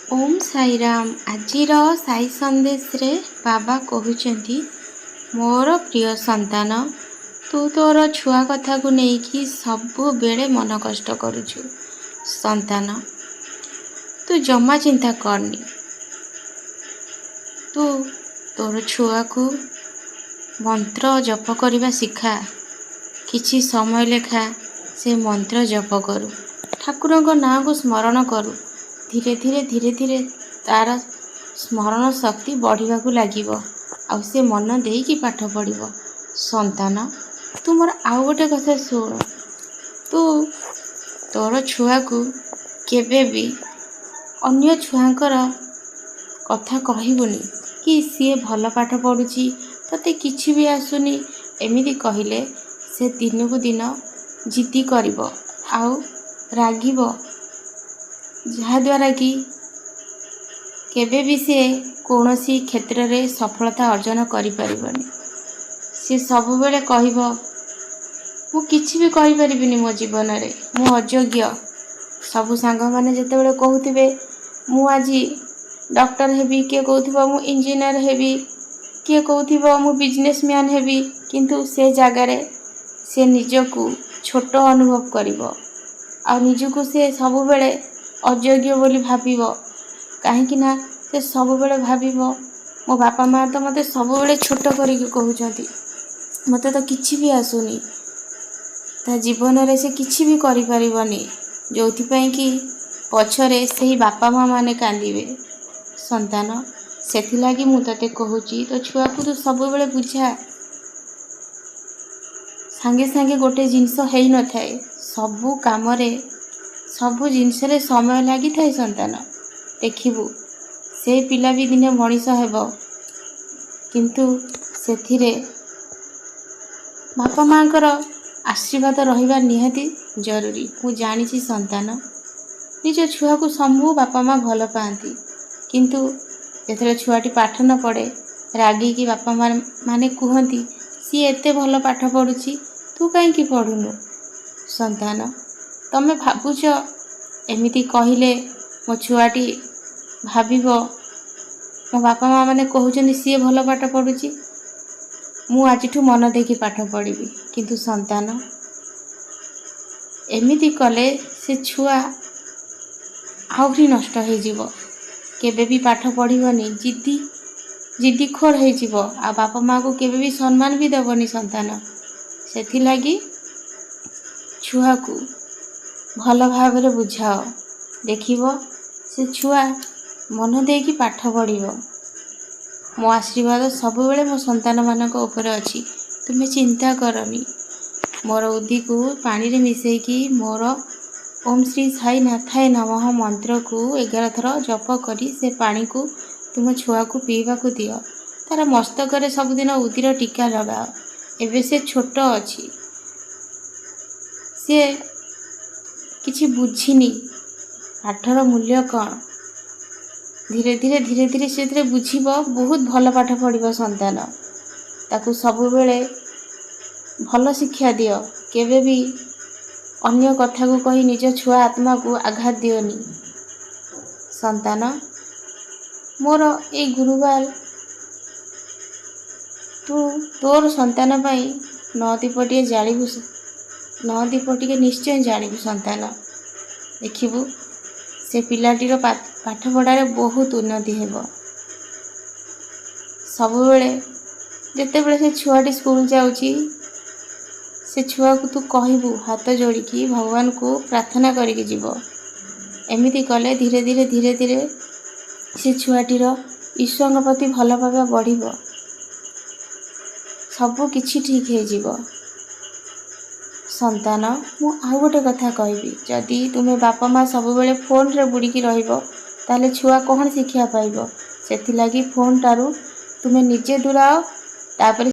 ओम साईराम आजिर साई संदेश रे बाबा कहउचंती मोर प्रिय संतान तू तोर छुआ कथा को लेकिन सबु बेले मन कष्ट करुचु। संतान तू जमा चिंता करनी। तू तोर छुआ को मंत्र जप करने शिखा। किछि समय लेखा से मंत्र जप करू, ठाकुर को नाम को स्मरण करू। धीरे धीरे तार स्मरण शक्ति बढ़िया को लगिव आउ से मन देकी पाठ पढ़िब। संतान तू मोर आउ गोटे कथा शुण। तू तोर छुआ को केबे भी अन्य छुआंकर कथा कहबुनी कि सी भल पाठ पढ़ुची तते किछि भी आसुनी एमिति कहले से दिन को दिन जिद्दी करिब आउ रागिब, जहाद्वारा कि केबे भी से कौनसी क्षेत्र में सफलता अर्जन करि परिबनी। से सब बेले कहब मु किछि भी कहि परिबिनी मो जीवन रे, मु अयोग्य। सबु सांग माने जेतेबेले कहउथिबे मु आजी डॉक्टर हेबी, किए कहउथिबो मु इंजीनियर हेबी, किए कहउथिबो मु बिजनेसमैन हेबी, किंतु से जगार से निजकू छोट अनुभव करिवो आ निजकू से सब बेले अयोग्य बोली भाबिबो। काहेकि ना से सब बेले भाबिबो मो बापा माँ तो मते सब बेले छोट करिके कहउचंती, मते तो किछि भी आसुनी। ता जीवन रे से किछि भी करि परिबनी, जोथि पई कि पछरे सेही बापा माँ माने कांदिबे। संतान सेथि लागी मु तते कहूची तो छुआ को तू सब बेले बुझा। सांगे सांगे गोटे जिनस हेई न थाए, सबु काम रे सबु जिनस रे समय लागि थाए। संतान देखिबु से पिला भी दिने मनीष हेबो, किंतु सेथिरे बापा माँ कर आशीर्वाद रहिबा निहाती जरूरी। मु जानिछि संतान निज छुआ को सबु बापा माँ भल पाती, किंतु जेतले छुआटी पाठ न पढ़े रागी की बापा माँ माने कहती सी एते भल पाठ पढ़ुची तू कहीं पढ़ुनु। संतान तमे भाबुच एमिति कहले मो छुआटी भाबिबो मो बापा माँ माने कहउचंदी सी भल पाठ पढ़ुची, मु आजिठू मन देकी पाठ पढ़िबी। किंतु संतान एमिति कले से छुआ आउरी नष्ट हो जीवो, केबे भी पाठ पढ़िबनी, जिद्दी खोर हो जीवो आ बापा माँ को केबे भी सम्मान भी देबनी। संतान सेथि लागी छुआ को भल भाव रे बुझाओ, देखिबो से छुआ मन देकी पाठ पढ़िबो। मो आशीर्वाद सब बेले मो संतान मानक ऊपर अछि, तुमे चिंता करनी। मोर उदी को पानी रे मिसेकी मोर ओम श्री साई नाथाय नमः मंत्र को 11 थर जप करी से पानी को तुम छुआ को पीवा को दियो। तार मस्तक रे सबुदिन उदीर टीका लगाओ। एबे से छोट अछि, से किछि बुझिनी पाठर मूल्य कौन। धीरे धीरे से बुझिब, बहुत भल पाठ पढ़िब। संतान ताकू सब बेले भल शिक्षा दियो, केबे भी अन्य कथा को कही निज छुआ आत्मा को आघात दियोनी। संतान मोर ए गुरुवार तू तोर संतान पाई 9 दीपटिए जालिबु, 9 दीपटिए निश्चय जालिबु। संतान देखिबु से पिलाटीर पाठ पढ़ारे बहुत उन्नति हेबो। सब बेले जेते बेले से छुआटी स्कूल जाउची से छुआ को तू कहबू हाथ जोड़िकी भगवान को प्रार्थना करिके जीवो। एमिति कले धीरे धीरे से छुआटीर ईश्वर प्रति भल पाइबा बढ़िबो, सबु किछि ठीक हे जीवो। संतान मु आउ गोटे कथा कहबी, जदि तुमे बापा माँ सब बेले फोन रे बुड़ीकी रहिबो ताले छुआ कौन शिक्षा पाइबो। सेथि लागी फोन टारू तुमे निजे दूराओ, तापर